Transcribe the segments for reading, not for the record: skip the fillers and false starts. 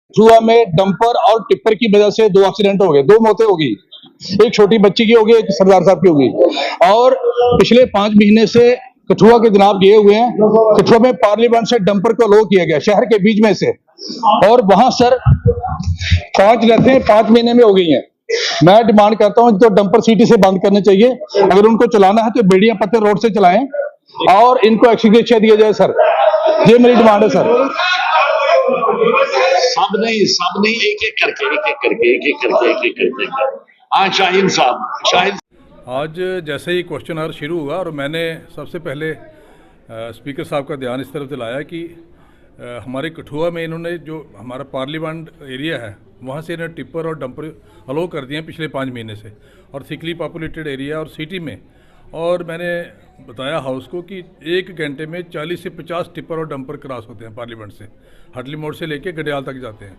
कठुआ में डंपर और टिप्पर की वजह से दो एक्सीडेंट हो गए, दो मौतें हो गई। एक छोटी बच्ची की हो गई, एक सरदार साहब की हो गई। और पिछले 5 महीने से कठुआ के जनाब गए हुए हैं। कठुआ में पार्लियामेंट से डंपर को अलो किया गया शहर के बीच में से, और वहां सर 5 रहते हैं, 5 महीने में हो गई हैं। मैं डिमांड करता हूं तो डंपर सिटी से बंद करने चाहिए। अगर उनको चलाना है तो बेड़िया पत्थर रोड से चलाएं और इनको एक्सग्रेशिया दिया जाए सर। ये मेरी डिमांड है सर। सब नहीं, एक एक करके। हाँ शाहीन साहब। आज जैसे ही क्वेश्चन आवर शुरू हुआ और मैंने सबसे पहले स्पीकर साहब का ध्यान इस तरफ दिलाया कि हमारे कठुआ में इन्होंने जो हमारा पार्लियामेंट एरिया है वहाँ से इन्हें टिप्पर और डंपर अलो कर दिए हैं पिछले 5 महीने से, और थिकली पॉपुलेटेड एरिया और सिटी में। और मैंने बताया हाउस को कि 1 घंटे में 40 से 50 टिप्पर और डंपर क्रॉस होते हैं पार्लियामेंट से, हटली मोड़ से लेके गडियाल तक जाते हैं।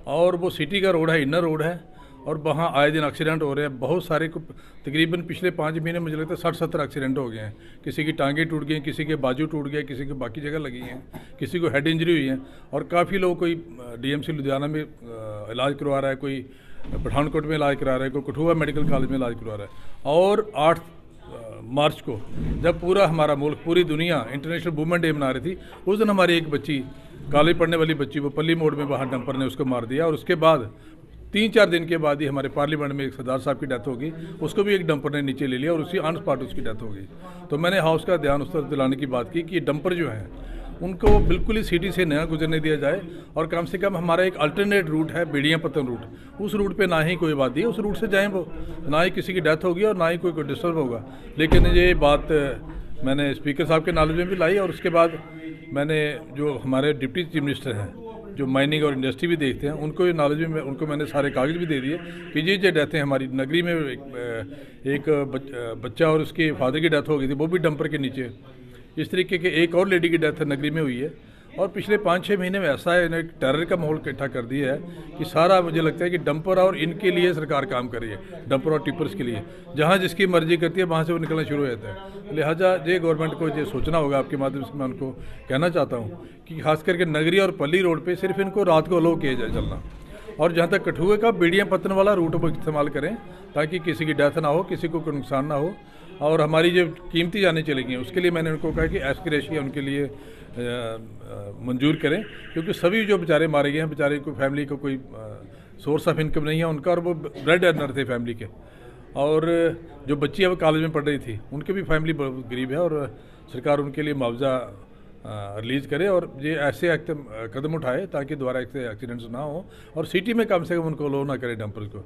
और वो सिटी का रोड है, इनर रोड है, और वहाँ आए दिन एक्सीडेंट हो रहे हैं बहुत सारे। तकरीबन पिछले 5 महीने मुझे लगता है 60-70 एक्सीडेंट हो गए हैं। किसी की टांगें टूट गई, किसी के बाजू टूट गए, किसी के बाकी जगह लगी हैं, किसी को हेड इंजरी हुई है। और काफ़ी लोग, कोई डीएमसी लुधियाना में इलाज करवा रहा है, कोई पठानकोट में इलाज करा रहा है, कोई कठुआ मेडिकल कॉलेज में इलाज करवा रहा है। और 8 मार्च को जब पूरा हमारा मुल्क, पूरी दुनिया इंटरनेशनल वुमेन डे मना रही थी, उस दिन हमारी एक बच्ची, कॉलेज पढ़ने वाली बच्ची, वो पल्ली मोड़ में वहाँ डंपर ने उसको मार दिया। और उसके बाद 3-4 दिन के बाद ही हमारे पार्लियामेंट में एक सरदार साहब की डेथ हो गई, उसको भी एक डंपर ने नीचे ले लिया और उसी ऑन स्पॉट उसकी डेथ हो गई। तो मैंने हाउस का ध्यान उस तरफ दिलाने की बात की कि डंपर जो हैं उनको बिल्कुल ही सिटी से नया गुजरने दिया जाए, और कम से कम हमारा एक अल्टरनेट रूट है बेड़िया पत्तन रूट, उस रूट पे ना ही कोई आबादी है, उस रूट से जाएं, वो ना ही किसी की डेथ होगी और ना ही कोई डिस्टर्ब होगा। लेकिन ये बात मैंने स्पीकर साहब के नॉलेज में भी लाई, और उसके बाद मैंने जो हमारे डिप्टी चीफ मिनिस्टर हैं जो माइनिंग और इंडस्ट्री भी देखते हैं, उनको ये नॉलेज में उनको मैंने सारे कागज़ भी दे दिए कि ये डेथें हमारी नगरी में एक बच्चा और उसके फादर की डेथ हो गई थी, वो भी डंपर के नीचे। इस तरीके के एक और लेडी की डेथ नगरी में हुई है। और पिछले 5-6 महीने में ऐसा है, एक टेरर का माहौल इकट्ठा कर दिया है कि सारा, मुझे लगता है कि डंपर और इनके लिए सरकार काम कर रही है, डंपर और टिपर्स के लिए। जहाँ जिसकी मर्जी करती है वहाँ से वो निकलना शुरू हो जाता है। लिहाजा ये गवर्नमेंट को ये सोचना होगा। आपके माध्यम से मैं उनको कहना चाहता हूँ कि खास करके नगरी और पल्ली रोड पर सिर्फ इनको रात को अलो किया जाए चलना, और जहाँ तक कठुए का बेड़िया पत्तन वाला रूट वो इस्तेमाल करें ताकि किसी की डेथ ना हो, किसी को कोई नुकसान ना हो। और हमारी जो कीमती जानें चलेंगी उसके लिए मैंने उनको कहा कि एस्पिरेशिया उनके लिए मंजूर करें, क्योंकि सभी जो बेचारे मारे गए हैं, बेचारे को फैमिली को कोई सोर्स ऑफ इनकम नहीं है उनका, और वो ब्रेड अर्नर थे फैमिली के। और जो बच्ची है वो कॉलेज में पढ़ रही थी, उनकी भी फैमिली बहुत गरीब है, और सरकार उनके लिए मुआवजा रिलीज़ करे और ये ऐसे कदम उठाए ताकि दोबारा ऐसे एक्सीडेंट्स ना हो, और सिटी में कम से कम उनको लो ना करे डंपर को।